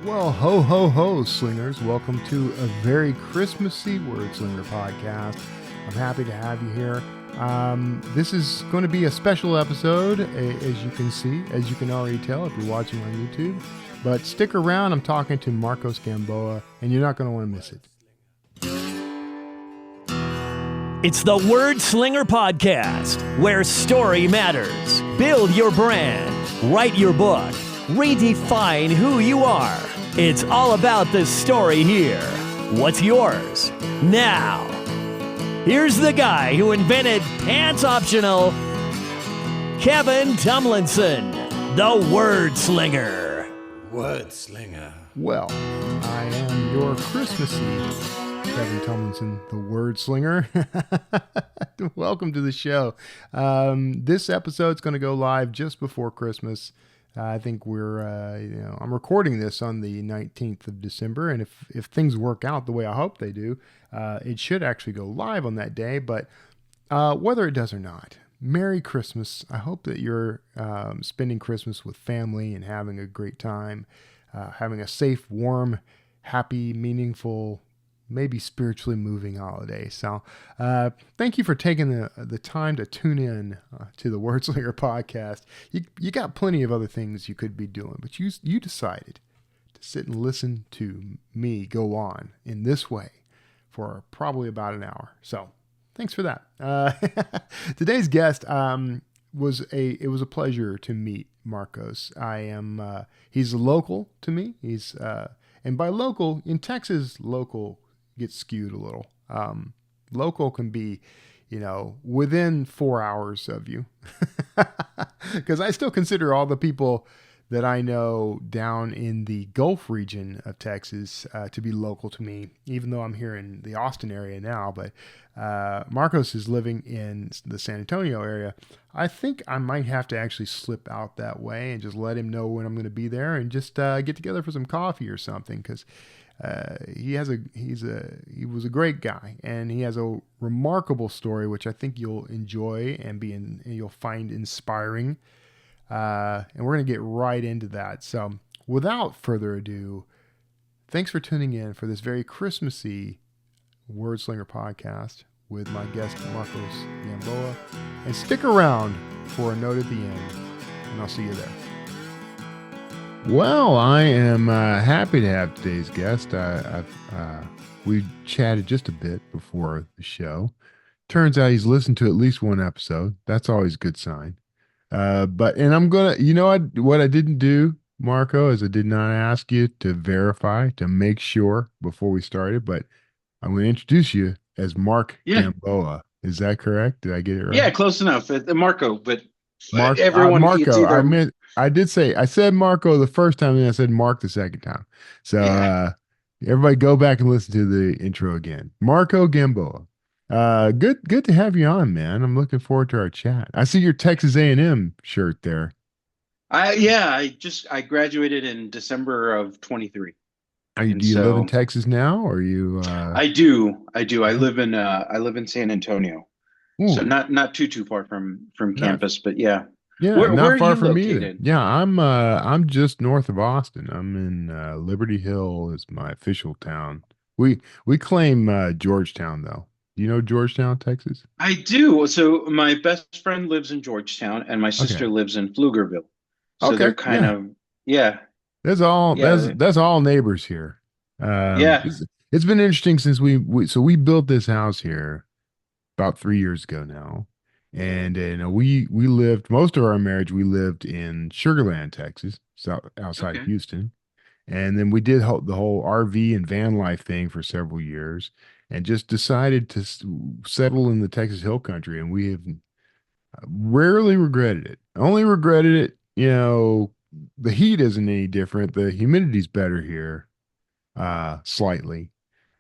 Well, ho, ho, ho, Slingers. Welcome to a Very Christmasy Wordslinger Podcast. I'm happy to have you here. This is going to be a special episode, as you can see, as you can already tell if you're watching on YouTube. But stick around. I'm talking to Marco Gamboa, and you're not going to want to miss it. It's the Wordslinger Podcast, where story matters. Build your brand, write your book, redefine who you are. It's all about the story here. What's yours? Now, here's the guy who invented pants optional, Kevin Tumlinson, the Wordslinger. Wordslinger. Well, I am your Christmassy Kevin Tumlinson, the Wordslinger. Welcome to the show. This episode's going to go live just before Christmas. I think I'm recording this on the 19th of December, and if things work out the way I hope they do, it should actually go live on that day. But whether it does or not, Merry Christmas. I hope that you're spending Christmas with family and having a great time, having a safe, warm, happy, meaningful, maybe spiritually moving holiday. So thank you for taking the time to tune in to the Wordslinger Podcast. You got plenty of other things you could be doing, but you decided to sit and listen to me go on in this way for probably about an hour. So thanks for that. Today's guest it was a pleasure to meet Marcos. He's local to me. He's and by local in Texas, local gets skewed a little. Local can be, within 4 hours of you. Because I still consider all the people that I know down in the Gulf region of Texas to be local to me, even though I'm here in the Austin area now. But Marcos is living in the San Antonio area. I think I might have to actually slip out that way and just let him know when I'm going to be there and just get together for some coffee or something, because he was a great guy, and he has a remarkable story, which I think you'll enjoy and you'll find inspiring. And we're going to get right into that. So without further ado, thanks for tuning in for this very Christmassy Wordslinger Podcast with my guest, Marco Gamboa. And stick around for a note at the end, and I'll see you there. Well, I am happy to have today's guest. We chatted just a bit before the show. Turns out he's listened to at least one episode. That's always a good sign. And I'm what I didn't do, Marco, is I did not ask you to verify, to make sure before we started, but I'm going to introduce you as Mark Gamboa. Is that correct? Did I get it right? Yeah, close enough. Marco, but Marco. I said Marco the first time, and I said Mark the second time. So everybody go back and listen to the intro again. Marco Gamboa. Good to have you on, man. I'm looking forward to our chat. I see your Texas A&M shirt there. I graduated in December of 23. Do you live in Texas now, or you? I do. I live in San Antonio. Ooh. So not too far from campus, but yeah. Yeah, not far from me either. Yeah, I'm just north of Austin. I'm in Liberty Hill is my official town. We claim Georgetown though. Do you know Georgetown, Texas? I do. So my best friend lives in Georgetown, and my sister lives in Pflugerville. So they're kind of That's all neighbors here. It's been interesting since we built this house here about 3 years ago now. And we lived most of our marriage. We lived in Sugar Land, Texas, outside of Houston, and then we did the whole RV and van life thing for several years, and just decided to settle in the Texas Hill Country. And we have rarely regretted it. Only regretted it, the heat isn't any different. The humidity's better here, slightly.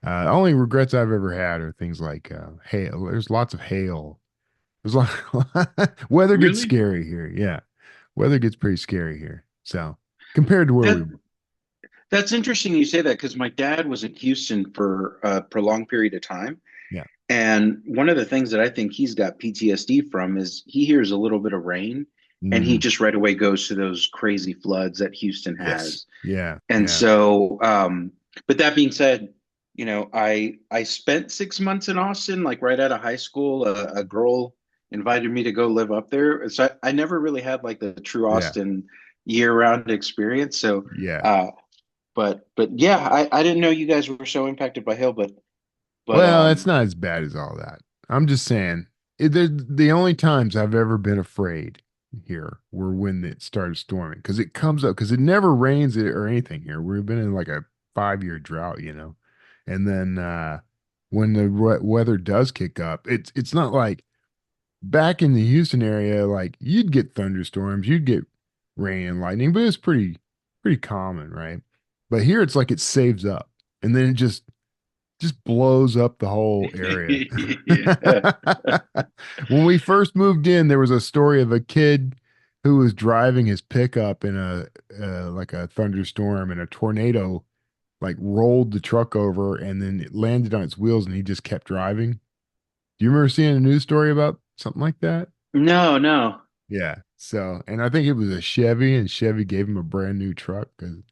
Only regrets I've ever had are things like hail. There's lots of hail. There's weather gets scary here. Yeah. Weather gets pretty scary here. So compared to where we were. That's interesting you say that, because my dad was in Houston for a prolonged period of time. Yeah. And one of the things that I think he's got PTSD from is he hears a little bit of rain and he Mm. just right away goes to those crazy floods that Houston Yes. has. Yeah. And Yeah. so, but that being said, I spent 6 months in Austin, like right out of high school. A girl invited me to go live up there, so I never really had like the true Yeah. Austin year-round experience. So, Yeah. uh, but yeah, I didn't know you guys were so impacted by hail, but Well, it's not as bad as all that. I'm just saying, the only times I've ever been afraid here were when it started storming because it comes up because it never rains or anything here. We've been in like a 5 year drought, and then when the weather does kick up, it's not like back in the Houston area. Like you'd get thunderstorms, you'd get rain and lightning, but it's pretty common, right? But here it's like it saves up, and then it just blows up the whole area. yeah. When we first moved in, there was a story of a kid who was driving his pickup in a like a thunderstorm, and a tornado like rolled the truck over, and then it landed on its wheels, and he just kept driving. Do you remember seeing a news story about something like that? No, no. Yeah. So, and I think it was a Chevy, and Chevy gave him a brand new truck because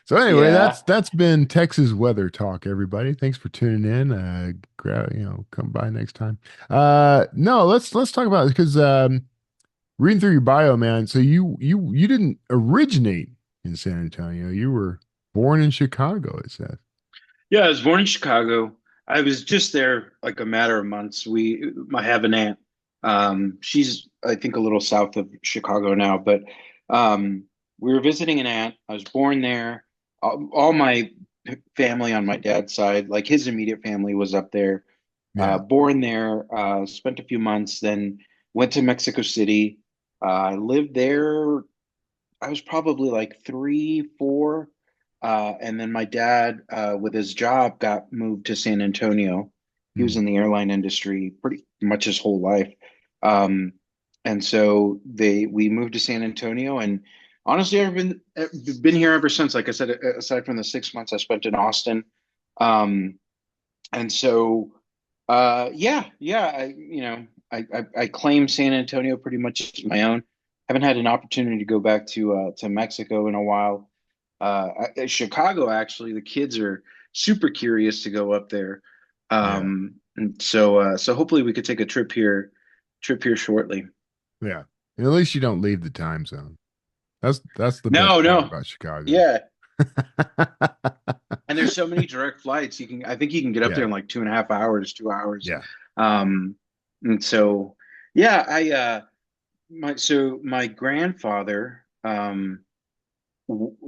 so anyway, Yeah. that's been Texas weather talk, everybody. Thanks for tuning in. Come by next time. No, let's talk about it because reading through your bio, man. So you didn't originate in San Antonio. You were born in Chicago, it says. Yeah, I was born in Chicago. I was just there like a matter of months. I have an aunt. She's I think a little south of Chicago now, but um, we were visiting an aunt. I was born there. All my family on my dad's side, like his immediate family, was up there. Yeah. Born there. Spent a few months, then went to Mexico City. Lived there. I was probably like three, four. And then my dad, with his job, got moved to San Antonio. He was Mm. in the airline industry pretty much his whole life. Um, and so we moved to San Antonio, and honestly, I've been here ever since. Like I said, aside from the 6 months I spent in Austin, um, and so yeah, I claim San Antonio pretty much as my own. Haven't had an opportunity to go back to Mexico in a while. Chicago, actually, the kids are super curious to go up there. Yeah. And so hopefully we could take a trip here shortly. Yeah. And at least you don't leave the time zone. That's the best No, part no, about Chicago. yeah. And there's so many direct flights. I think you can get up there Yeah. in like 2.5 hours, 2 hours. Yeah. Um, and so, yeah, my grandfather,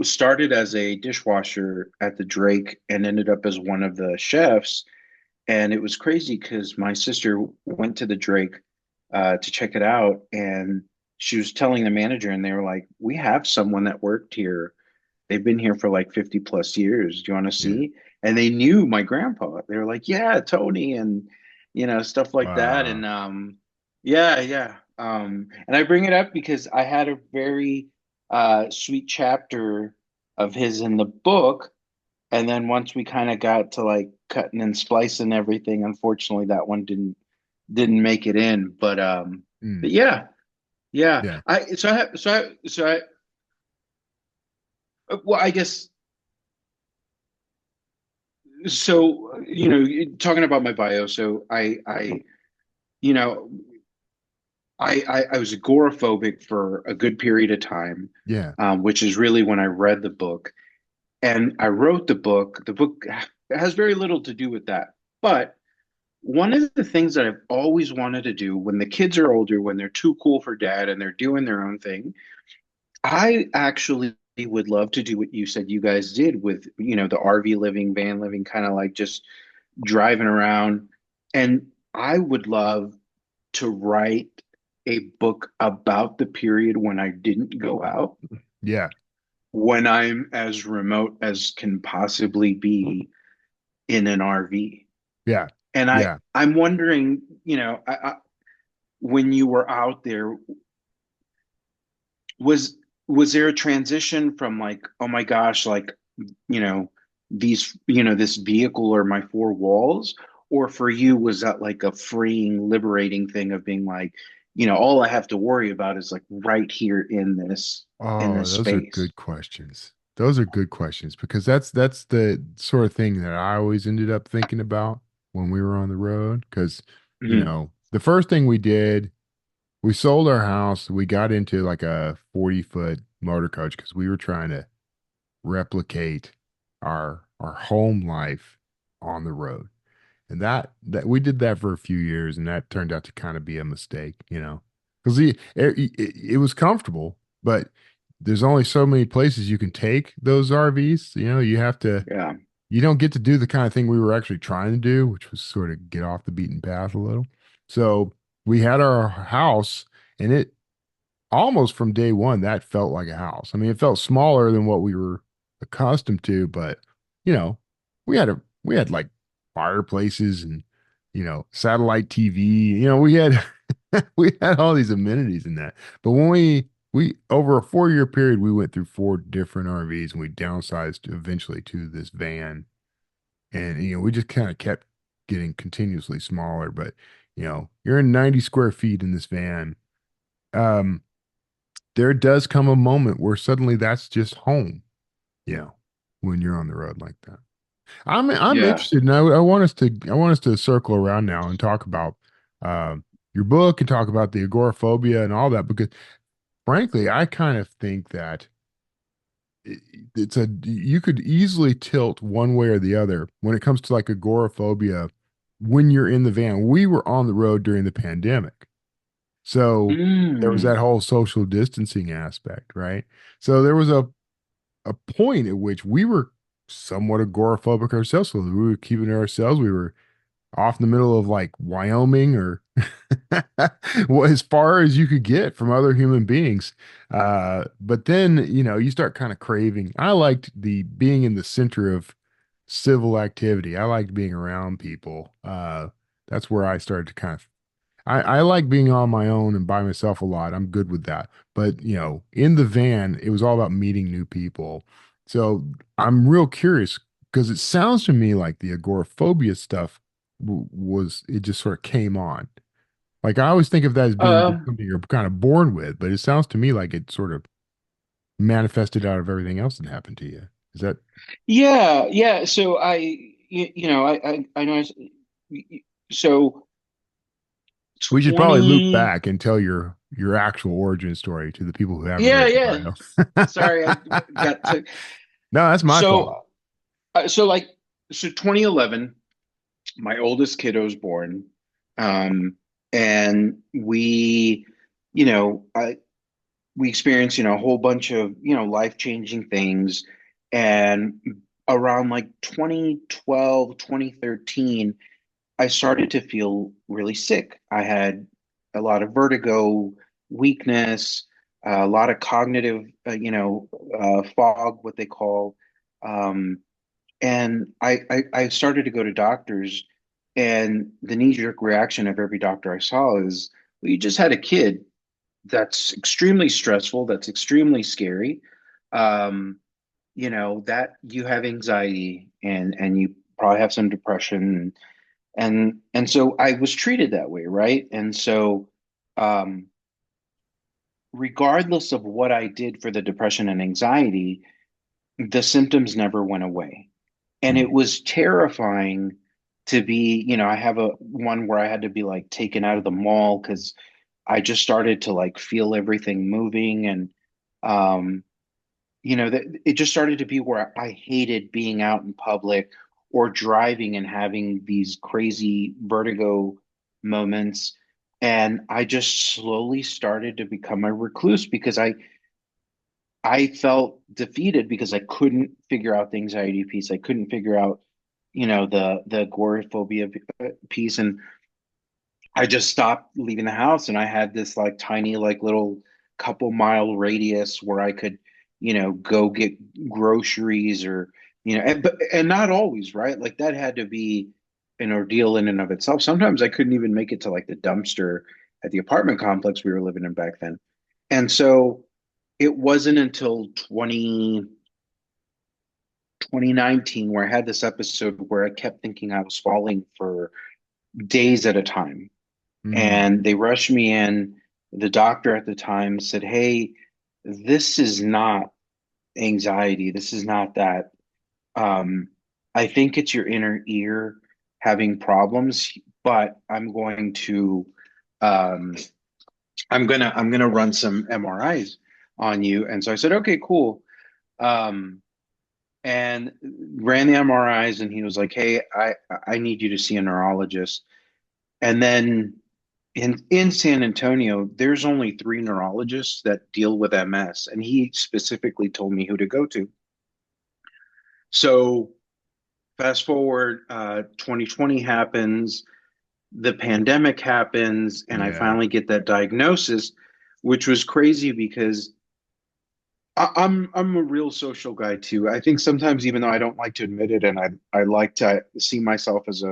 started as a dishwasher at the Drake and ended up as one of the chefs. And it was crazy because my sister went to the Drake to check it out, and she was telling the manager, and they were like, "We have someone that worked here. They've been here for like 50 plus years. Do you want to Yeah. see?" And they knew my grandpa. They were like, "Yeah, Tony," and stuff like that. And yeah, yeah. And I bring it up because I had a very sweet chapter of his in the book. And then once we kind of got to like cutting and splicing everything, unfortunately that one didn't make it in. But Mm. yeah, yeah. Yeah. Well, I guess so. Talking about my bio, so you know, I was agoraphobic for a good period of time, Yeah. which is really when I read the book. And I wrote the book. The book has very little to do with that. But one of the things that I've always wanted to do when the kids are older, when they're too cool for dad and they're doing their own thing, I actually would love to do what you said you guys did with, the RV living, van living, kind of like just driving around. And I would love to write a book about the period when I didn't go out, Yeah. when I'm as remote as can possibly be in an RV. Yeah. And Yeah. I'm wondering, when you were out there, was was there a transition from like, oh my gosh, like, you know, this vehicle or my four walls? Or for you, was that like a freeing, liberating thing of being like, all I have to worry about is like right here in Oh, this those are space. good questions. Those are good questions because that's the sort of thing that I always ended up thinking about when we were on the road. Because, Mhm. the first thing we did, we sold our house. We got into like a 40-foot motor coach because we were trying to replicate our home life on the road. And that we did that for a few years, and that turned out to kind of be a mistake, because it was comfortable, but there's only so many places you can take those RVs. Yeah. You don't get to do the kind of thing we were actually trying to do, which was sort of get off the beaten path a little. So we had our house, and it almost from day one, that felt like a house. I mean, it felt smaller than what we were accustomed to, but you know, we had like fireplaces and satellite TV. We had we had all these amenities in that. But when we over a 4-year period, we went through 4 different RVs and we downsized eventually to this van. And we just kind of kept getting continuously smaller. But you're in 90 square feet in this van. Um, there does come a moment where suddenly that's just home, you know, when you're on the road like that. I'm Yeah. interested, and I want us to circle around now and talk about uh, your book and talk about the agoraphobia and all that because frankly, I kind of think that it- it's a you could easily tilt one way or the other when it comes to like agoraphobia when you're in the van. We were on the road during the pandemic. So there was that Mm. whole social distancing aspect, right? So there was a point at which we were somewhat agoraphobic ourselves. So we were keeping to ourselves. We were off in the middle of like Wyoming or well, as far as you could get from other human beings. But then, you start kind of craving. I liked the being in the center of civil activity. I liked being around people. That's where I started to kind of I like being on my own and by myself a lot. I'm good with that. But, in the van, it was all about meeting new people. So I'm real curious because it sounds to me like the agoraphobia stuff it just sort of came on. Like I always think of that as being just Um, something you're kind of born with, but it sounds to me like it sort of manifested out of everything else that happened to you. Is that, yeah, yeah. So I know. So we should probably loop 20, back and tell your actual origin story to the people who haven't yeah, read your yeah. bio. Sorry, I got to. No, that's my fault. So, so like, so 2011, my oldest kiddo was born, um, and I we experienced, a whole bunch of, life-changing things, and around like 2012, 2013, I started to feel really sick. I had a lot of vertigo, weakness, a lot of cognitive, fog, what they call. Um, and I started to go to doctors, and the knee-jerk reaction of every doctor I saw is, well, you just had a kid. That's extremely stressful. That's extremely scary. Um, that you have anxiety and you probably have some depression and so I was treated that way, right? And so, um, regardless of what I did for the depression and anxiety, the symptoms never went away. And it Mm. was terrifying to be, I have a one where I had to be like taken out of the mall because I just started to like feel everything moving and um that it just started to be where I hated being out in public or driving and having these crazy vertigo moments. And I just slowly started to become a recluse because I felt defeated because I couldn't figure out the anxiety piece. I couldn't figure out, the agoraphobia piece. And I just stopped leaving the house and I had this like tiny, like little couple mile radius where I could, go get groceries or, and not always, right? Like that had to be an ordeal in and of itself. Sometimes I couldn't even make it to like the dumpster at the apartment complex we were living in back then. And so it wasn't until 2019 where I had this episode where I kept thinking I was falling for days at a time Mm. and they rushed me in. the doctor at the time said, "Hey, this is not anxiety. This is not that. Um, I think it's your inner ear having problems, but um, I'm gonna run some MRIs on you." And so I said, "Okay, cool." Um, and ran the MRIs, and he was like, "Hey, I need you to see a neurologist." And then in San Antonio, there's only three neurologists that deal with MS, and he specifically told me who to go to. So fast forward, 2020 happens, the pandemic happens, and I Yeah. finally get that diagnosis, which was crazy because I'm a real social guy too. I think sometimes, even though I don't like to admit it, and I like to see myself as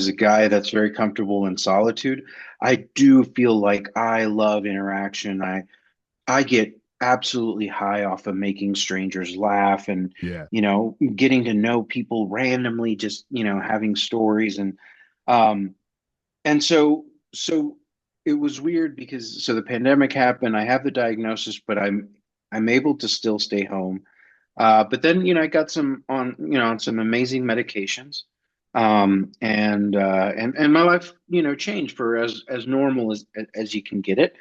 a guy that's very comfortable in solitude, I do feel like I love interaction. I get absolutely high off of making strangers laugh and, Yeah. getting to know people randomly, just, having stories um and so it was weird because so the pandemic happened, I have the diagnosis, but I'm able to still stay home. But then, I got on some amazing medications. And my life, changed for as normal as you can get it.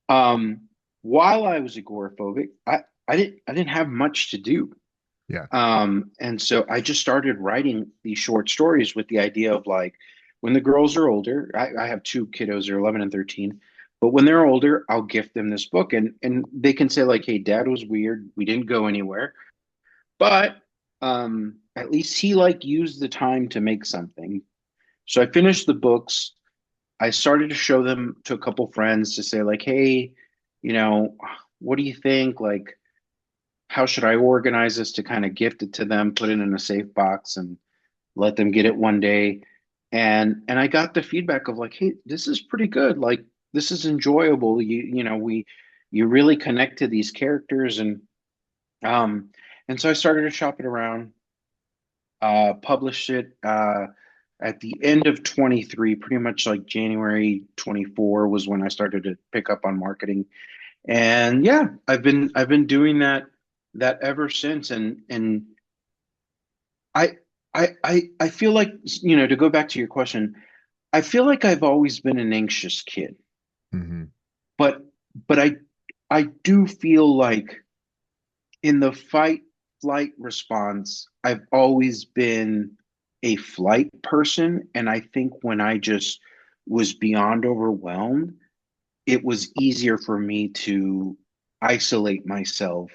Um, while I was agoraphobic, I didn't have much to do. Yeah. And so I just started writing these short stories with the idea of like, when the girls are older, I have two kiddos, they're 11 and 13, but when they're older, I'll gift them this book, and they can say like, "Hey, dad was weird. We didn't go anywhere, but at least he like used the time to make something." So I finished the books. I started to show them to a couple friends to say like, "Hey, you know, what do you think? Like, how should I organize this to kind of gift it to them, put it in a safe box, and let them get it one day?" And I got the feedback of like, "Hey, this is pretty good. Like, this is enjoyable. You really connect to these characters." Um and so I started to shop it around, published it at the end of 23, pretty much like January 24 was when I started to pick up on marketing. And yeah, I've been doing that ever since. And I I feel like, to go back to your question, I feel like I've always been an anxious kid, Hmm. but but I do feel like in the fight flight response, I've always been a flight person. And I think when I just was beyond overwhelmed, it was easier for me to isolate myself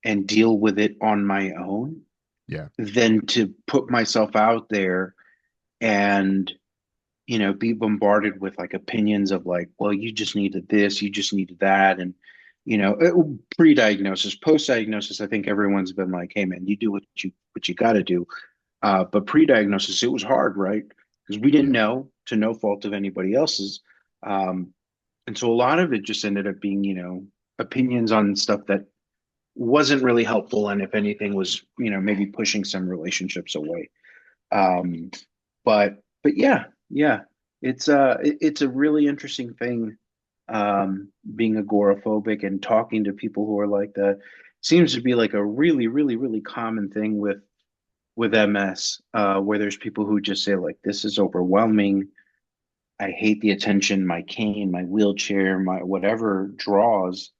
and deal with it on my own Yeah. than to put myself out there and, be bombarded with like opinions of like, well, you just needed this, you just needed that. And, pre-diagnosis, post-diagnosis, I think everyone's been like, "Hey man, you do what you got to do." But pre-diagnosis, it was hard, right? Because we didn't Yeah. know, to no fault of anybody else's. Um, and so a lot of it just ended up being, opinions on stuff that wasn't really helpful, and if anything was, maybe pushing some relationships away. Um, but yeah, yeah, it's a really interesting thing, being agoraphobic and talking to people who are like that. Seems to be like a really, really, really common thing with MS, where there's people who just say like, "This is overwhelming. I hate the attention my cane, my wheelchair, my whatever draws."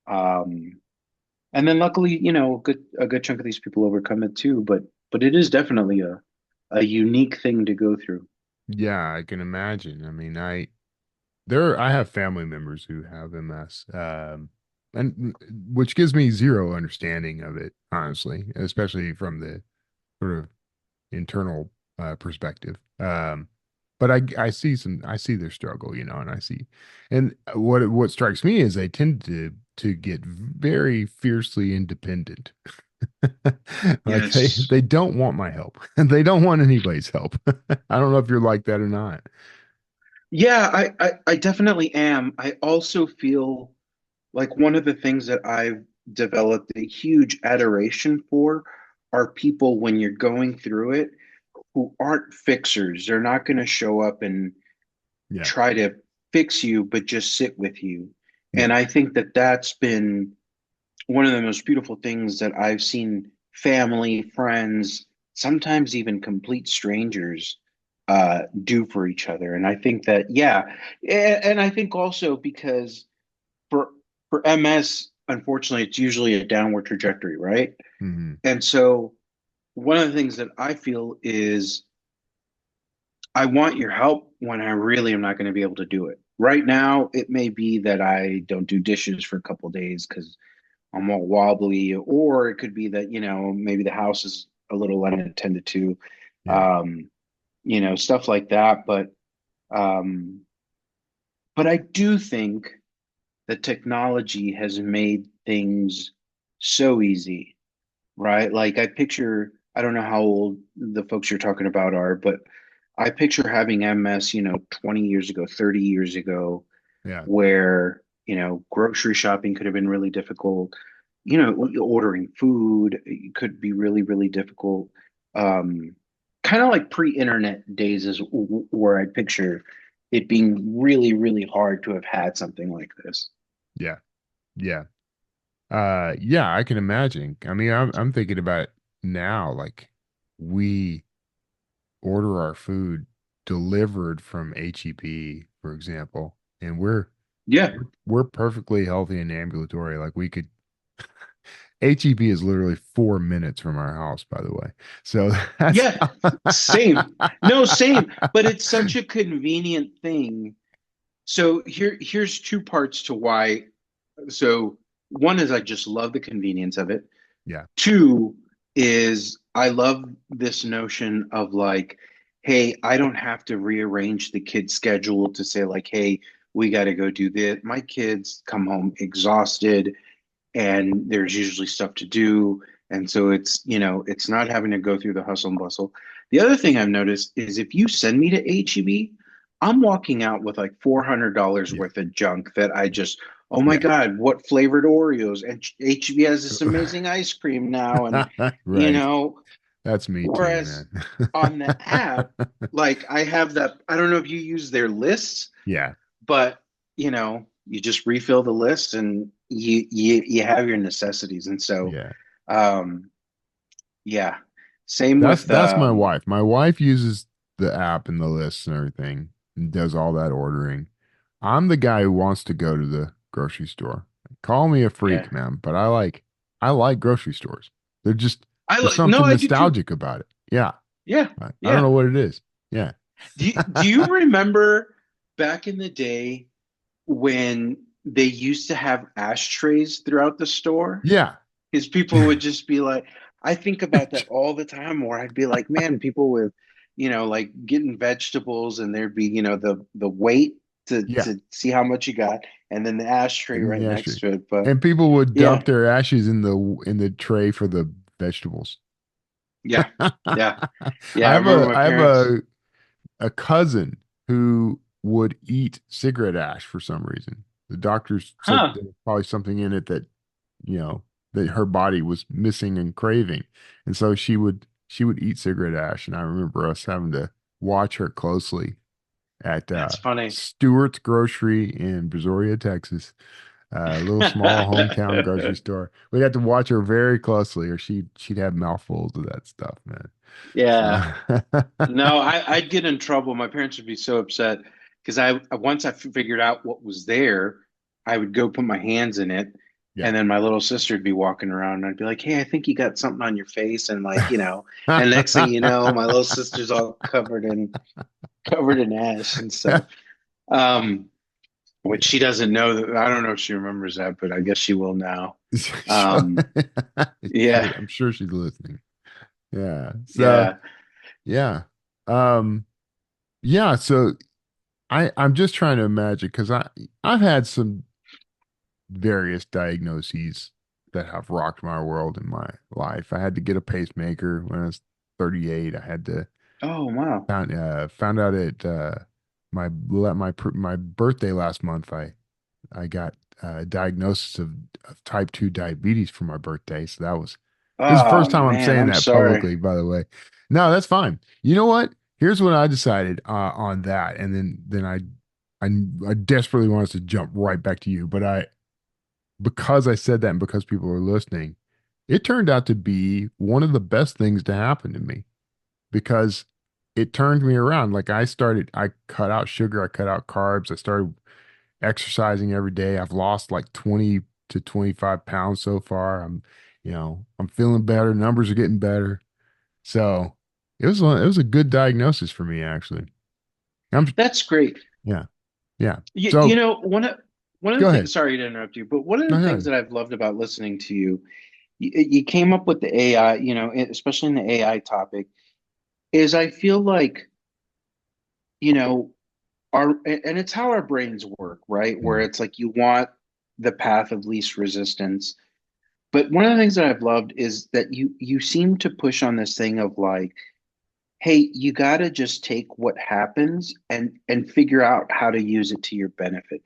Um, and then luckily, a good chunk of these people overcome it too. But it is definitely a unique thing to go through. Yeah, I can imagine. I mean, I have family members who have MS, and which gives me zero understanding of it, honestly, especially from the sort of internal perspective. But I see their struggle, and and what strikes me is they tend to get very fiercely independent. Like Yes. they don't want my help. They don't want anybody's help. I don't know if you're like that or not. Yeah, I definitely am. I also feel like one of the things that I've developed a huge adoration for are people when you're going through it who aren't fixers. They're not going to show up and Yeah. try to fix you, but just sit with you. Yeah. And I think that that's been one of the most beautiful things that I've seen family, friends, sometimes even complete strangers do for each other. And I think that, yeah, and I think also because for MS, unfortunately, it's usually a downward trajectory, right? Hmm. And so one of the things that I feel is I want your help when I really am not going to be able to do it. Right now, it may be that I don't do dishes for a couple of days because I'm all wobbly, or it could be that, maybe the house is a little unattended to, Yeah. um, stuff like that. Um, but I do think that technology has made things so easy, right? Like I don't know how old the folks you're talking about are, but I picture having MS, 20 years ago, 30 years ago, Yeah. where, grocery shopping could have been really difficult. Ordering food could be really, really difficult. Um, Kind of like pre-internet days is where I picture it being really, really hard to have had something like this. Yeah. Yeah. Yeah, I can imagine. I mean, I'm thinking about it now, like we order our food delivered from HEB, for example, and Yeah, we're perfectly healthy and ambulatory. Like we could HEB is literally 4 minutes from our house, by the way. So that's yeah, same. No, same. But it's such a convenient thing. So here's two parts to why. So one is I just love the convenience of it. yeah, Two is I love this notion of like, hey, I don't have to rearrange the kid's schedule to say like, hey, we got to go do this. My kids come home exhausted and there's usually stuff to do. And so it's not having to go through the hustle and bustle. The other thing I've noticed is if you send me to HEB, I'm walking out with like $400 yeah, worth of junk that I just, oh my yeah. God, what flavored Oreos? And HEB has this amazing ice cream now. And, you Right. know, That's me too, whereas man. on the app, like I have that, I don't know if you use their lists, Yeah. but you just refill the list and you have your necessities. And so Yeah. um yeah, same That's with that's my wife. My wife uses the app and the lists and everything and does all that ordering. I'm the guy who wants to go to the grocery store. Call me a yeah. freak, man, but I like grocery stores. They're just I there's like no, something I do too. nostalgic about it. Yeah. Yeah, I don't yeah. know what it is. Yeah. Do you remember back in the day when they used to have ashtrays throughout the store? Yeah. Because people would just be like, I think about that all the time, where I'd be like, man, people with, like getting vegetables and there'd be, the weight to Yeah. see how much you got, and then the ashtray And right the next ashtray. to it. But And people would yeah, dump their ashes in the tray for the vegetables. yeah, yeah, I yeah. I have remember a my I have parents. a cousin who would eat cigarette ash for some reason. The doctors said Huh. there was probably something in it that, that her body was missing and craving. And so she would eat cigarette ash. And I remember us having to watch her closely at That's funny. Stewart's Grocery in Brazoria, Texas. A little small hometown grocery store. We'd have to watch her very closely, or she'd have mouthfuls of that stuff, man. Yeah. So No, I'd get in trouble. My parents would be so upset because once I figured out what was there, I would go put my hands in it, yeah. and then my little sister would be walking around, and I'd be like, "Hey, I think you got something on your face," and and next thing you know, my little sister's all covered in ash, and so, um, which Yeah. she doesn't know that. I don't know if she remembers that, but I guess she will now. Sure. Um, yeah, I'm sure she's listening. Yeah. So yeah. yeah. Um yeah, so I'm just trying to imagine because I've had some various diagnoses that have rocked my world in my life. I had to get a pacemaker when I was 38. I had to Oh wow. found out at my birthday last month. I got a diagnosis of type 2 diabetes for my birthday. So this is the Oh first time I'm man, saying I'm that sorry. publicly, by the way. No, that's fine. You know what? Here's what I decided on that. And then I I desperately want us to jump right back to you, but because I said that and because people are listening, it turned out to be one of the best things to happen to me because it turned me around. Like I cut out sugar, I cut out carbs, I started exercising every day. I've lost like 20 to 25 pounds so far. I'm feeling better. Numbers are getting better. So it was a good diagnosis for me, actually. I'm, That's great. yeah, yeah. You So know, one of go the ahead. things, sorry to interrupt you, but one of No, the go things ahead. that I've loved about listening to you, you came up with the AI, especially in the AI topic, is I feel like, you know, and it's how our brains work, right? Where Mm, it's like you want the path of least resistance. But one of the things that I've loved is that you seem to push on this thing of like, hey, you got to just take what happens and figure out how to use it to your benefit.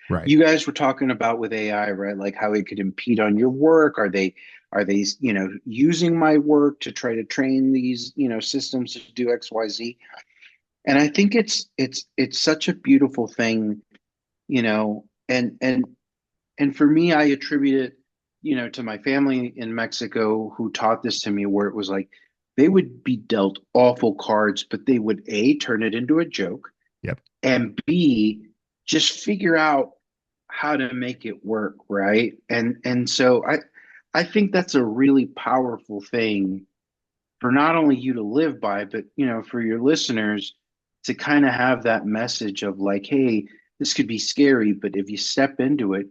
right. You guys were talking about with AI, right? Like how it could impede on your work. Are they, using my work to try to train these, systems to do X, Y, Z? And I think it's such a beautiful thing, and for me, I attribute it, to my family in Mexico who taught this to me, where it was like they would be dealt awful cards, but they would A, turn it into a joke, Yep. and B, just figure out how to make it work, right? And so I think that's a really powerful thing for not only you to live by, but for your listeners to kind of have that message of like, hey, this could be scary, but if you step into it,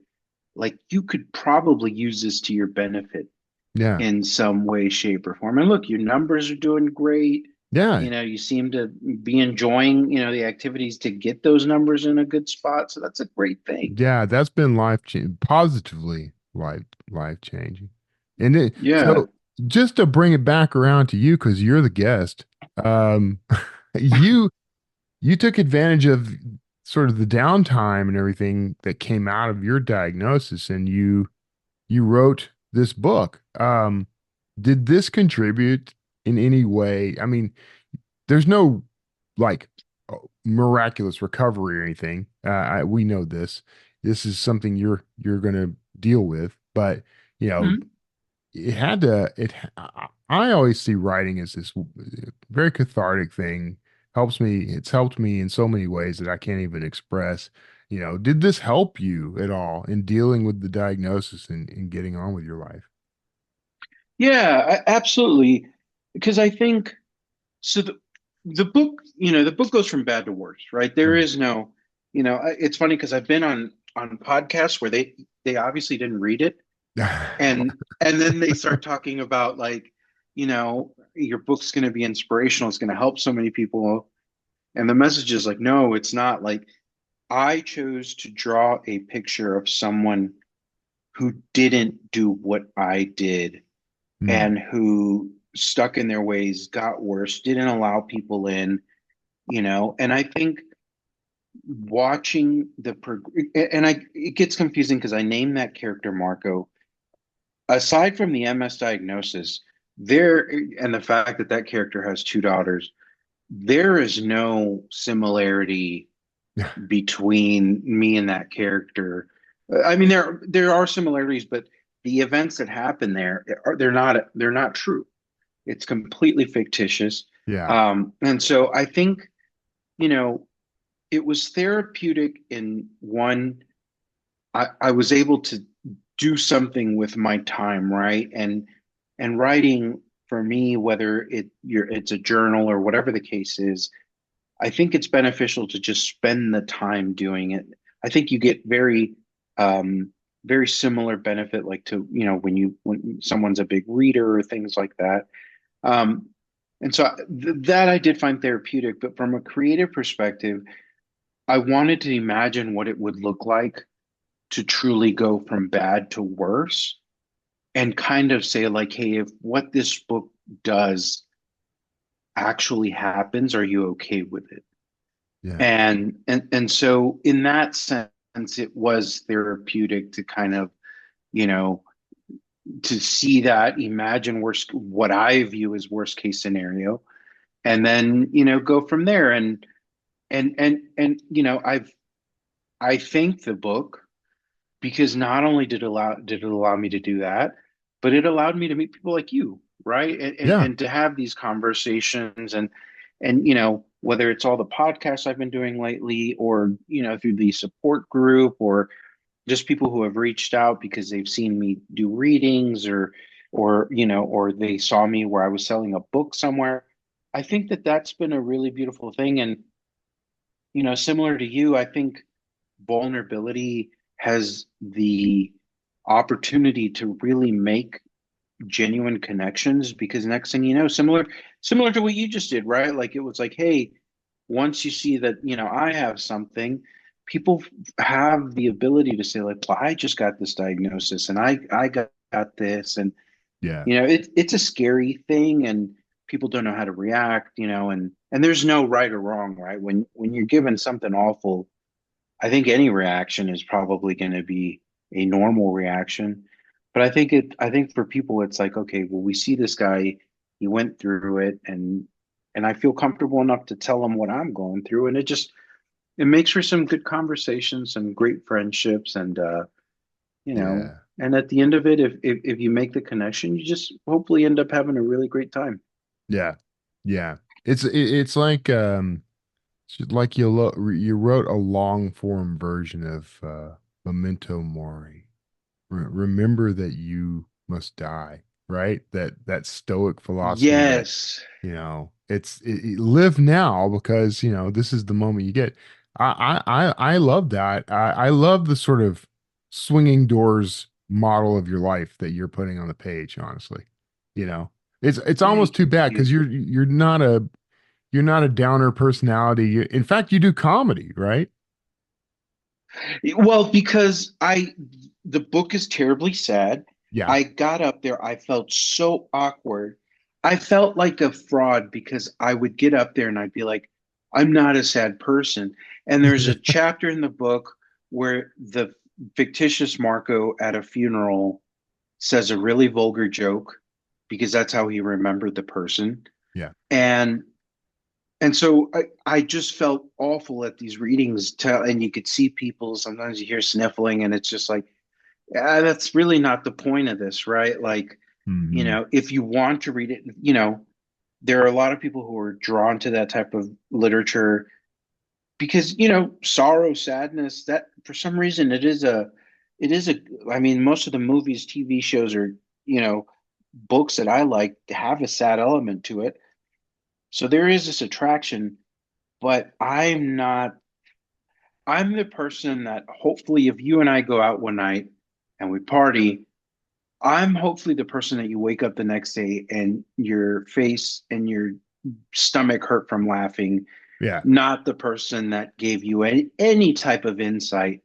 like you could probably use this to your benefit Yeah. in some way, shape, or form. And look, your numbers are doing great. Yeah. You seem to be enjoying, the activities to get those numbers in a good spot. So that's a great thing. Yeah. That's been life changing, positively life changing. And Yeah. so just to bring it back around to you, because you're the guest, um, you you took advantage of sort of the downtime and everything that came out of your diagnosis, and you wrote this book. Did this contribute in any way? I mean, there's no like miraculous recovery or anything. We know this. This is something you're going to deal with, but you know, Mhm. it had to. I always see writing as this very cathartic thing. Helps me. It's helped me in so many ways that I can't even express. Did this help you at all in dealing with the diagnosis and getting on with your life? Yeah, absolutely. Because I think so. The book goes from bad to worse, right? There Mm. is no, it's funny because I've been on podcasts where they obviously didn't read it, and then they start talking about like, your book's going to be inspirational. It's going to help so many people, and the message is like, no, it's not. Like, I chose to draw a picture of someone who didn't do what I did Mm. and who stuck in their ways, got worse, didn't allow people in, and I think watching and it gets confusing because I named that character Marco. Aside from the MS diagnosis, there and the fact that that character has two daughters, there is no similarity between me and that character. I mean, there are similarities, but the events that happen there they're not true. It's completely fictitious. Yeah. And so I think, you know, it was therapeutic in one, I was able to do something with my time, right? And writing for me, whether it's a journal or whatever the case is, I think it's beneficial to just spend the time doing it. I think you get very similar benefit, like to, when someone's a big reader or things like that. Um, and so that I did find therapeutic, but from a creative perspective, I wanted to imagine what it would look like to truly go from bad to worse and kind of say like, hey, if what this book does actually happens, are you okay with it? Yeah. And so in that sense, it was therapeutic to kind of, you know, to see that, imagine what I view as worst case scenario, and then, go from there. And I've I thank the book because not only did it allow me to do that, but it allowed me to meet people like you, right? Yeah. And to have these conversations and whether it's all the podcasts I've been doing lately or through the support group or just people who have reached out because they've seen me do readings or they saw me where I was selling a book somewhere. I think that that's been a really beautiful thing. And similar to you, I think vulnerability has the opportunity to really make genuine connections because next thing you know, similar to what you just did, right? Like it was like, hey, once you see that, I have something, people have the ability to say like, well, I just got this diagnosis and I got this. And, Yeah. it's a scary thing and people don't know how to react, and there's no right or wrong, right? When you're given something awful, I think any reaction is probably going to be a normal reaction. But I think for people it's like, okay, well, we see this guy, he went through it and I feel comfortable enough to tell him what I'm going through. And it makes for some good conversations, some great friendships, and Yeah. and at the end of it, if you make the connection, you just hopefully end up having a really great time. Yeah. Yeah. It's like you wrote a long form version of Memento Mori. Remember that you must die, right? That stoic philosophy that, Yes. live now because, this is the moment you get. I love that. I love the sort of swinging doors model of your life that you're putting on the page, honestly. It's almost Thank too bad you. because you're not a downer personality. In fact, you do comedy, right? Well, because the book is terribly sad. Yeah. I got up there, I felt so awkward. I felt like a fraud because I would get up there and I'd be like, I'm not a sad person. And there's a chapter in the book where the fictitious Marco at a funeral says a really vulgar joke because that's how he remembered the person. Yeah. And and so I just felt awful at these readings and you could see people, sometimes you hear sniffling and it's just like, yeah, that's really not the point of this, right? Like, Hmm. if you want to read it, there are a lot of people who are drawn to that type of literature because, sorrow, sadness, that for some reason it is a, I mean, most of the movies, TV shows, or, you know, books that I like have a sad element to it. So there is this attraction, but I'm the person that hopefully if you and I go out one night and we party, I'm hopefully the person that you wake up the next day and your face and your stomach hurt from laughing, Yeah. not the person that gave you any type of insight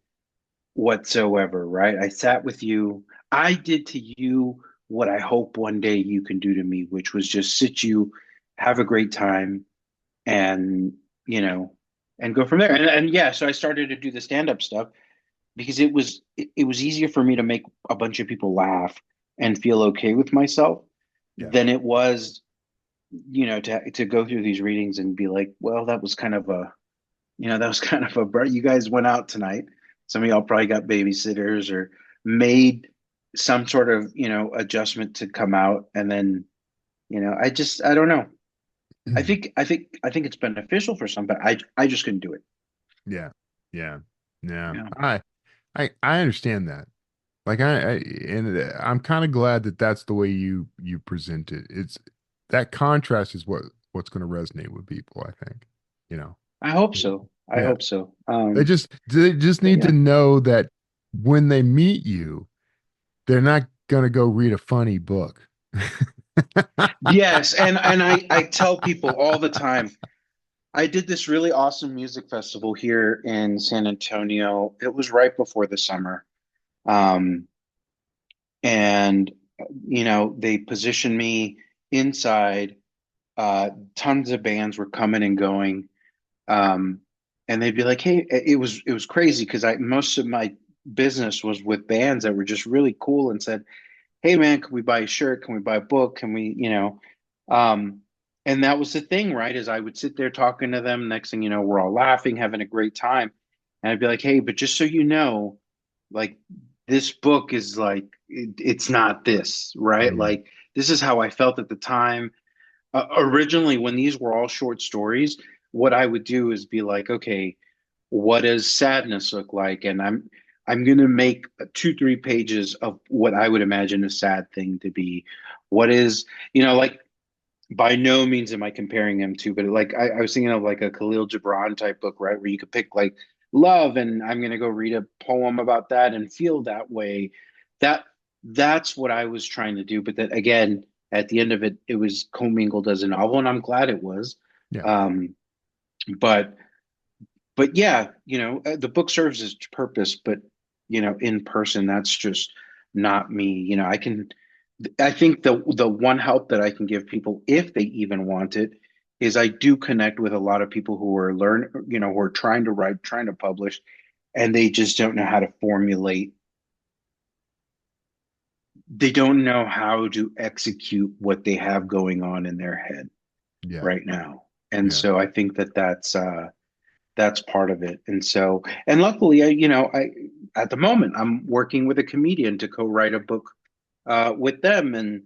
whatsoever, right? I sat with you. I did to you what I hope one day you can do to me, which was just sit you, have a great time, and you know, and go from there. And yeah, so I started to do the stand-up stuff because it was easier for me to make a bunch of people laugh and feel okay with myself Yeah. than it was, to go through these readings and be like, well, that was kind of a, that was kind of a, you guys went out tonight. Some of y'all probably got babysitters or made some sort of, adjustment to come out. And then, I don't know. I think it's beneficial for some, but I just couldn't do it. Yeah. Yeah. Yeah. Yeah. I understand that. Like I'm kind of glad that that's the way you present it. It's that contrast is what's going to resonate with people, I think. You know. I hope so. I Yeah. hope so. They just But need to yeah. know that when they meet you, they're not going to go read a funny book. Yes, and I tell people all the time, I did this really awesome music festival here in San Antonio. It was right before the summer. Um, and they positioned me inside. Tons of bands were coming and going. Um, and they'd be like, "Hey," it was crazy because I most of my business was with bands that were just really cool and said, "Hey man, can we buy a shirt? Can we buy a book? Can we, um, and that was the thing, right? Is I would sit there talking to them. Next thing you know, we're all laughing, having a great time. And I'd be like, hey, but just so you know, like this book is like it's not this, right? Mm. Like this is how I felt at the time. Originally, when these were all short stories, what I would do is be like, okay, what does sadness look like? And I'm gonna make 2, 3 pages of what I would imagine a sad thing to be. What is, like by no means am I comparing him to, but like I was thinking of like a Khalil Gibran type book, right? Where you could pick like love, and I'm gonna go read a poem about that and feel that way. That that's what I was trying to do. But that again, at the end of it, it was commingled as a novel, and I'm glad it was. Yeah. Um, but but yeah, the book serves its purpose, but in person, that's just not me. I think the one help that I can give people, if they even want it, is I do connect with a lot of people who are who are trying to write, trying to publish, and they just don't know how to formulate. They don't know how to execute what they have going on in their head Yeah. right now. And Yeah. so I think that's part of it. And so, and luckily, I at the moment I'm working with a comedian to co-write a book with them, and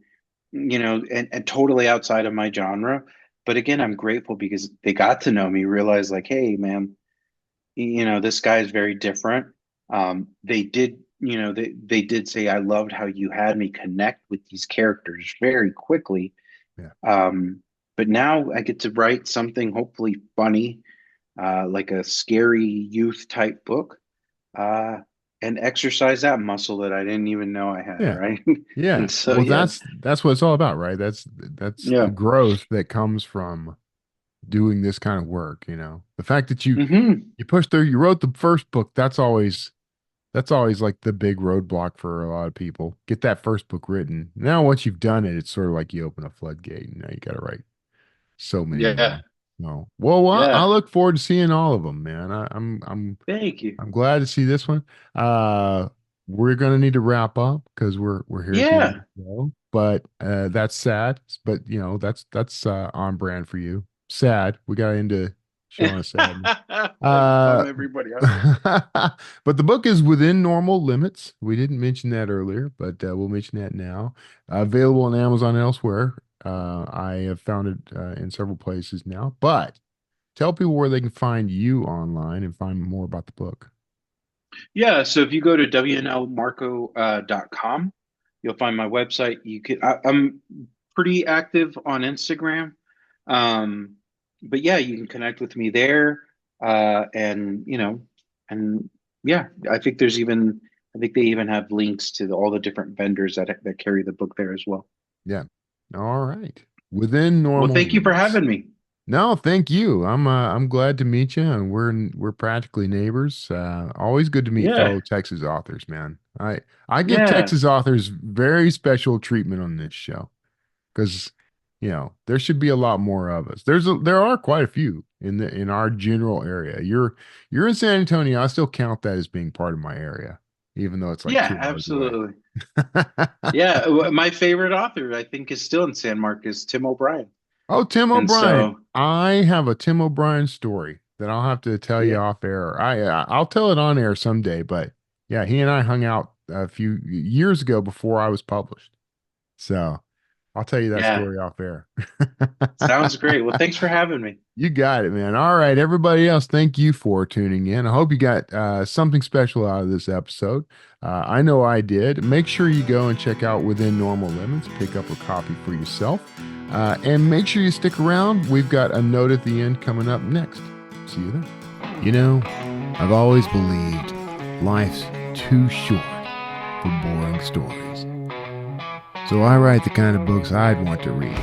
and totally outside of my genre. But again, I'm grateful because they got to know me, realize like, hey, man, this guy is very different. They did, they did say, I loved how you had me connect with these characters very quickly. Yeah. But now I get to write something hopefully funny, like a scary youth type book, and exercise that muscle that I didn't even know I had, Yeah. right? Yeah. And so, Well, yeah, that's what it's all about, right? That's the yeah. growth that comes from doing this kind of work, The fact that Hmm. you pushed through, you wrote the first book, that's always like the big roadblock for a lot of people. Get that first book written. Now once you've done it, it's sort of like you open a floodgate, and now you got to write so many Yeah. more. No. Well, I Yeah. look forward to seeing all of them, man. Thank you. I'm glad to see this one. Uh, we're gonna need to wrap up because we're here at the end of Yeah. the show. But that's sad. But that's on brand for you. Sad. We got into showing a sad. Bum Uh, everybody out. but the book is within normal limits. We didn't mention that earlier, but we'll mention that now. Available on Amazon elsewhere. I have found it in several places now. But tell people where they can find you online and find more about the book. Yeah. So if you go to wnlmarco.com, you'll find my website. I'm pretty active on Instagram. Um, but yeah, you can connect with me there. And and yeah, I think they even have links to all the different vendors that carry the book there as well. Yeah. All right. Within Well, normal thank you for limits. having me. No, thank you. I'm glad to meet you, and we're practically neighbors. Always good to meet Yeah. fellow Texas authors, man. I give Yeah. Texas authors very special treatment on this show because there should be a lot more of us. There are quite a few in our general area. You're in San Antonio. I still count that as being part of my area, even though it's like Yeah, 2 hours away. absolutely. Yeah, my favorite author, I think, is still in San Marcos, Tim O'Brien. Oh, Tim And O'Brien. so, I have a Tim O'Brien story that I'll have to tell you yeah, off air. I'll tell it on air someday, but yeah, he and I hung out a few years ago before I was published. So I'll tell you that yeah, story off air. sounds great. Well, thanks for having me. You got it, man. All right, everybody else, thank you for tuning in. I hope you got something special out of this episode. I know I did. Make sure you go and check out Within Normal Limits, pick up a copy for yourself, and make sure you stick around. We've got a note at the end coming up next. See you then. I've always believed life's too short for boring stories. So I write the kind of books I'd want to read.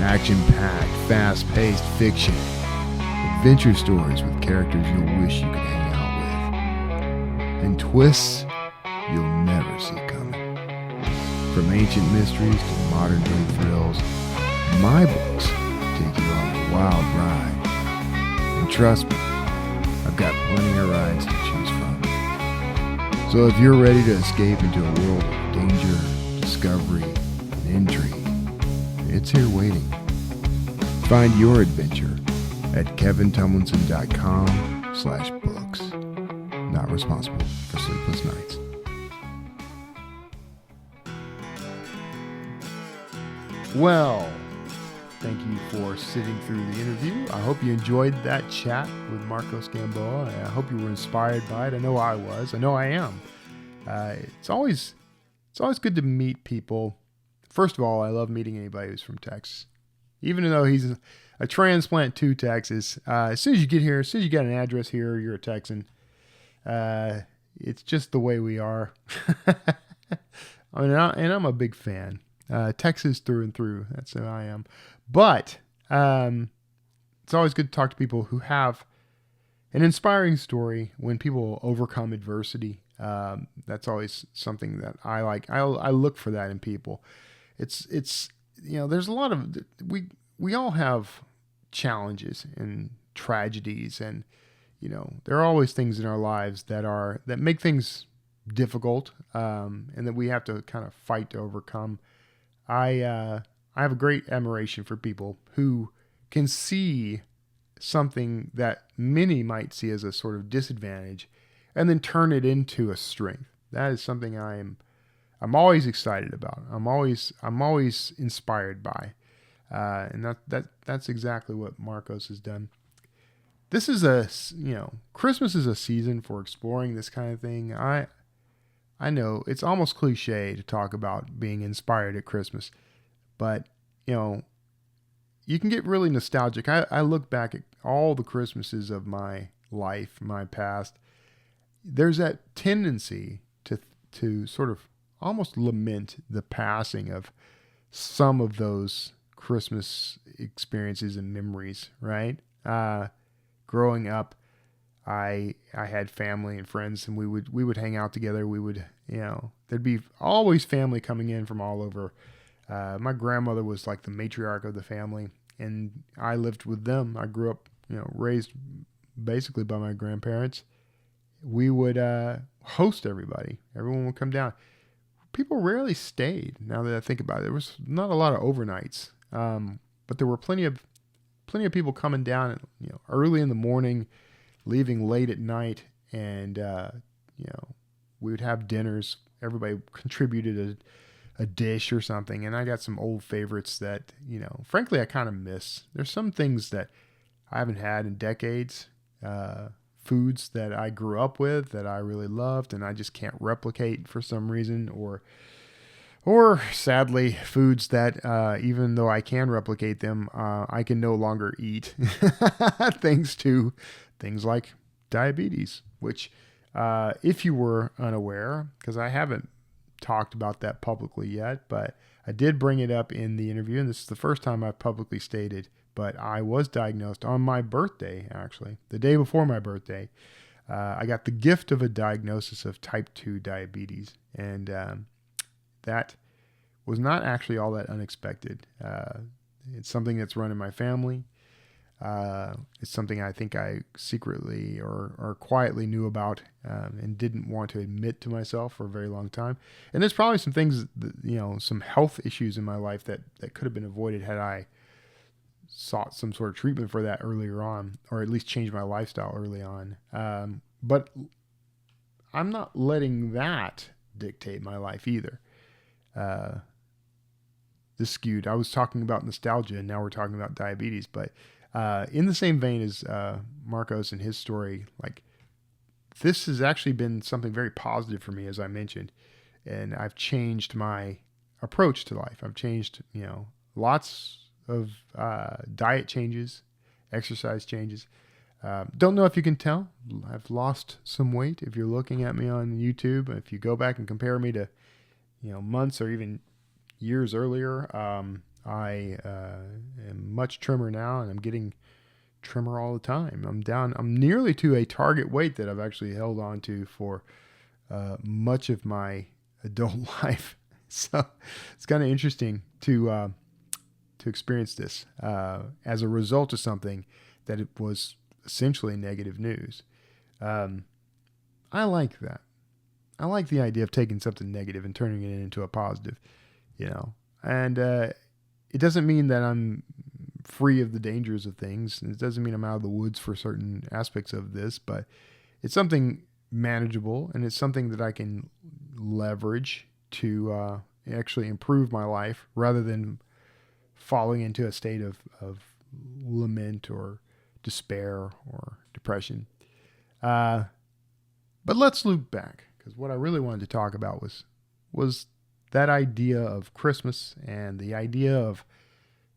Action-packed, fast-paced fiction. Adventure stories with characters you'll wish you could hang out with. And twists you'll never see coming. From ancient mysteries to modern-day thrills, my books take you on a wild ride. And trust me, I've got plenty of rides to choose from. So if you're ready to escape into a world of danger, discovery, and intrigue, it's here waiting. Find your adventure at kevintumlinson.com/books. not responsible for sleepless nights. Well, thank you for sitting through the interview. I hope you enjoyed that chat with Marco Gamboa. I hope you were inspired by it. I know I was. I know I am. It's always good to meet people. First of all, I love meeting anybody who's from Texas. Even though he's a transplant to Texas, as soon as you get here, as soon as you got an address here, you're a Texan. It's just the way we are. I'm a big fan. Texas through and through. That's who I am. But it's always good to talk to people who have an inspiring story when people overcome adversity. That's always something that I like. I look for that in people. It's there's a lot of we all have challenges and tragedies, and there are always things in our lives that make things difficult, and that we have to kind of fight to overcome. I have a great admiration for people who can see something that many might see as a sort of disadvantage and then turn it into a strength. That is something I'm always excited about. I'm always inspired by. And that's exactly what Marcos has done. This is Christmas is a season for exploring this kind of thing. I know it's almost cliche to talk about being inspired at Christmas, but you can get really nostalgic. I look back at all the Christmases of my life, my past. There's that tendency to sort of almost lament the passing of some of those Christmas experiences and memories, right? Growing up, I had family and friends, and we would hang out together. We would, there'd be always family coming in from all over. My grandmother was like the matriarch of the family, and I lived with them. I grew up, raised basically by my grandparents. We would host everybody. Everyone would come down. People rarely stayed. Now that I think about it, there was not a lot of overnights, but there were plenty of people coming down, early in the morning, leaving late at night, and we would have dinners. Everybody contributed a dish or something, and I got some old favorites that frankly I kind of miss. There's some things that I haven't had in decades, foods that I grew up with that I really loved and I just can't replicate for some reason, or sadly foods that even though I can replicate them, I can no longer eat thanks to things like diabetes, which if you were unaware, because I haven't talked about that publicly yet, but I did bring it up in the interview, and this is the first time I've publicly stated, but I was diagnosed on my birthday, actually, the day before my birthday. I got the gift of a diagnosis of type 2 diabetes, and that was not actually all that unexpected. It's something that's run in my family. It's something I think I secretly or quietly knew about and didn't want to admit to myself for a very long time. And there's probably some things, some health issues in my life that could have been avoided had I sought some sort of treatment for that earlier on, or at least changed my lifestyle early on. But I'm not letting that dictate my life either. This skewed. I was talking about nostalgia, and now we're talking about diabetes, but in the same vein as Marcos and his story, like this has actually been something very positive for me, as I mentioned, and I've changed my approach to life. I've changed, lots of diet changes, exercise changes. Don't know if you can tell, I've lost some weight. If you're looking at me on YouTube, if you go back and compare me to, months or even years earlier, I am much trimmer now, and I'm getting trimmer all the time. I'm nearly to a target weight that I've actually held on to for much of my adult life. So it's kind of interesting to experience this as a result of something that it was essentially negative news. I like that. I like the idea of taking something negative and turning it into a positive, and it doesn't mean that I'm free of the dangers of things. It doesn't mean I'm out of the woods for certain aspects of this, but it's something manageable, and it's something that I can leverage to actually improve my life rather than falling into a state of lament or despair or depression. But let's loop back, because what I really wanted to talk about was that idea of Christmas and the idea of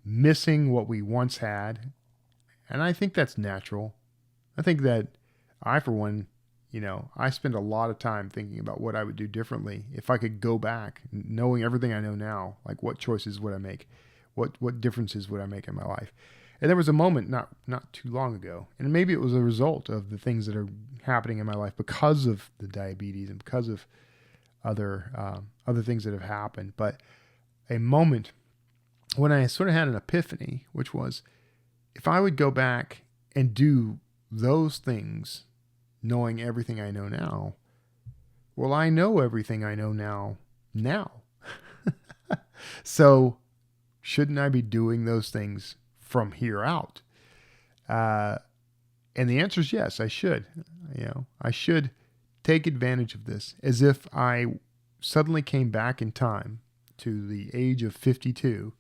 missing what we once had. And I think that's natural. I think that I, for one, I spend a lot of time thinking about what I would do differently if I could go back, knowing everything I know now. Like, what choices would I make? What differences would I make in my life? And there was a moment not too long ago, and maybe it was a result of the things that are happening in my life because of the diabetes and because of other things that have happened. But a moment when I sort of had an epiphany, which was, if I would go back and do those things, knowing everything I know now, well, I know everything I know now. So shouldn't I be doing those things from here out? And the answer is yes, I should. I should take advantage of this as if I suddenly came back in time to the age of 52,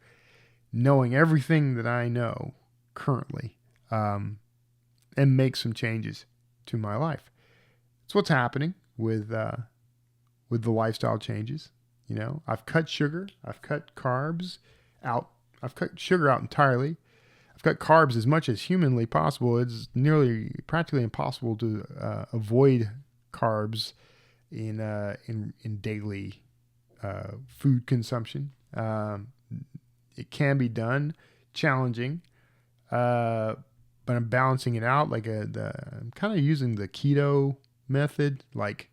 knowing everything that I know currently, and make some changes to my life. It's what's happening with the lifestyle changes. I've cut sugar, I've cut carbs out, I've cut sugar out entirely. I've cut carbs as much as humanly possible. It's nearly practically impossible to avoid carbs in daily food consumption. It can be done, challenging, but I'm balancing it out. I'm kind of using the keto method. Like,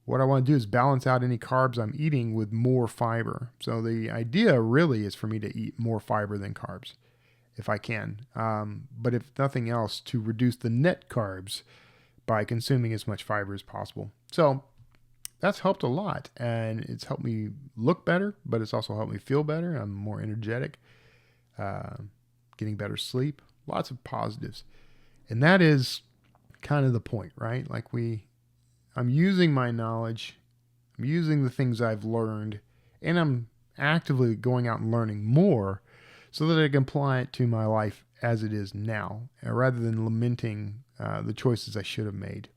what I want to do is balance out any carbs I'm eating with more fiber. So the idea really is for me to eat more fiber than carbs, if I can. But if nothing else, to reduce the net carbs by consuming as much fiber as possible. So that's helped a lot, and it's helped me look better, but it's also helped me feel better. I'm more energetic, getting better sleep, lots of positives. And that is kind of the point, right? Like, I'm using my knowledge, I'm using the things I've learned, and I'm actively going out and learning more so that I can apply it to my life as it is now, rather than lamenting the choices I should have made,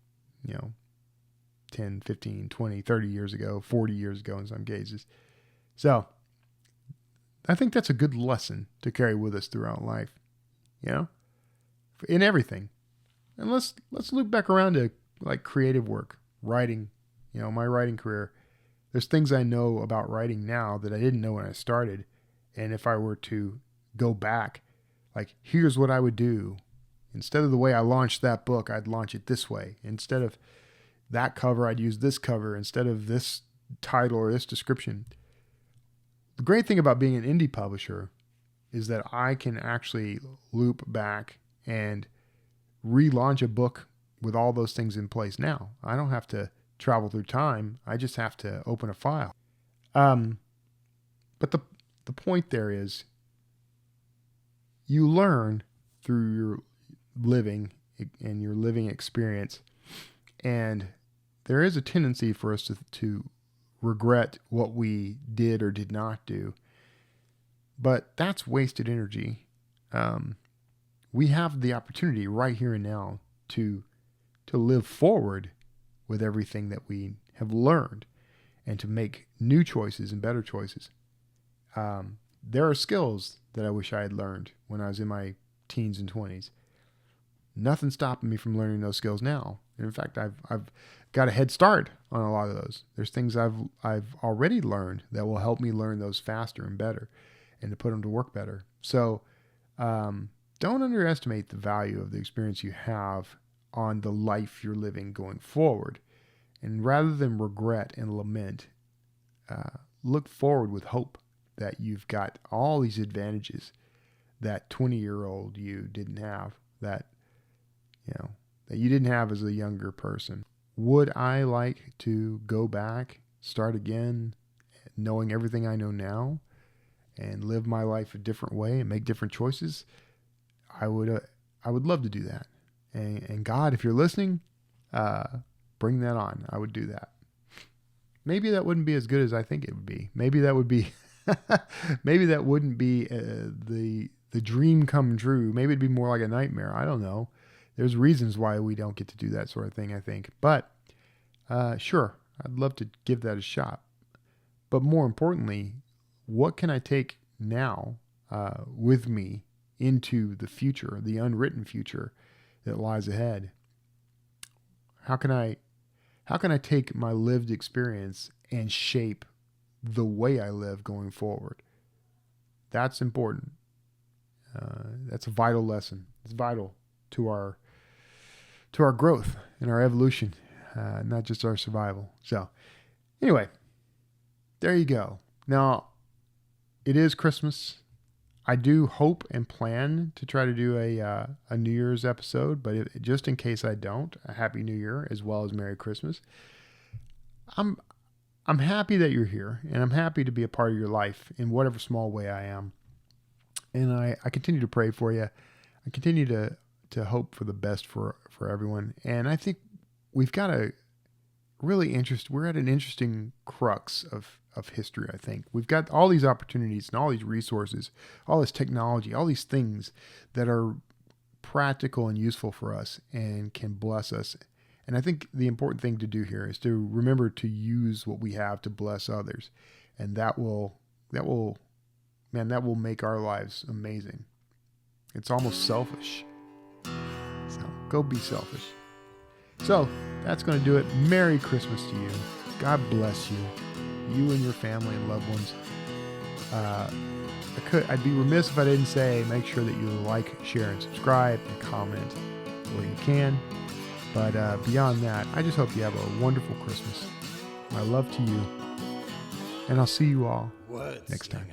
10, 15, 20, 30 years ago, 40 years ago in some cases. So I think that's a good lesson to carry with us throughout life, in everything. And let's loop back around to like creative work, writing, my writing career. There's things I know about writing now that I didn't know when I started. And if I were to go back, like, here's what I would do. Instead of the way I launched that book, I'd launch it this way. Instead of that cover, I'd use this cover. Instead of this title or this description. The great thing about being an indie publisher is that I can actually loop back and relaunch a book with all those things in place now. I don't have to travel through time. I just have to open a file. But the point there is, you learn through your living and your living experience. And there is a tendency for us to regret what we did or did not do. But that's wasted energy. We have the opportunity right here and now to live forward with everything that we have learned and to make new choices and better choices. There are skills that I wish I had learned when I was in my teens and 20s. Nothing stopping me from learning those skills now. In fact, I've got a head start on a lot of those. There's things I've already learned that will help me learn those faster and better, and to put them to work better. So don't underestimate the value of the experience you have on the life you're living going forward. And rather than regret and lament, look forward with hope that you've got all these advantages that 20-year-old you didn't have, that you didn't have as a younger person. Would I like to go back, start again, knowing everything I know now, and live my life a different way and make different choices? I would love to do that. And God, if you're listening, bring that on. I would do that. Maybe that wouldn't be as good as I think it would be. Maybe that would be, maybe that wouldn't be the dream come true. Maybe it'd be more like a nightmare. I don't know. There's reasons why we don't get to do that sort of thing, I think. But sure, I'd love to give that a shot. But more importantly, what can I take now with me into the future, the unwritten future that lies ahead? How can I take my lived experience and shape the way I live going forward? That's important. That's a vital lesson. It's vital to our growth and our evolution, not just our survival. So anyway, there you go. Now, it is Christmas. I do hope and plan to try to do a New Year's episode, but just in case I don't, a Happy New Year as well as Merry Christmas. I'm happy that you're here, and I'm happy to be a part of your life in whatever small way I am. And I continue to pray for you. I continue to hope for the best for everyone. And I think we've got we're at an interesting crux of history, I think. We've got all these opportunities and all these resources, all this technology, all these things that are practical and useful for us and can bless us. And I think the important thing to do here is to remember to use what we have to bless others. And that will make our lives amazing. It's almost selfish. So go be selfish. So that's going to do it. Merry Christmas to you. God bless you. You and your family and loved ones. I'd be remiss if I didn't say make sure that you like, share, and subscribe and comment where you can. But beyond that, I just hope you have a wonderful Christmas. My love to you. And I'll see you all next time.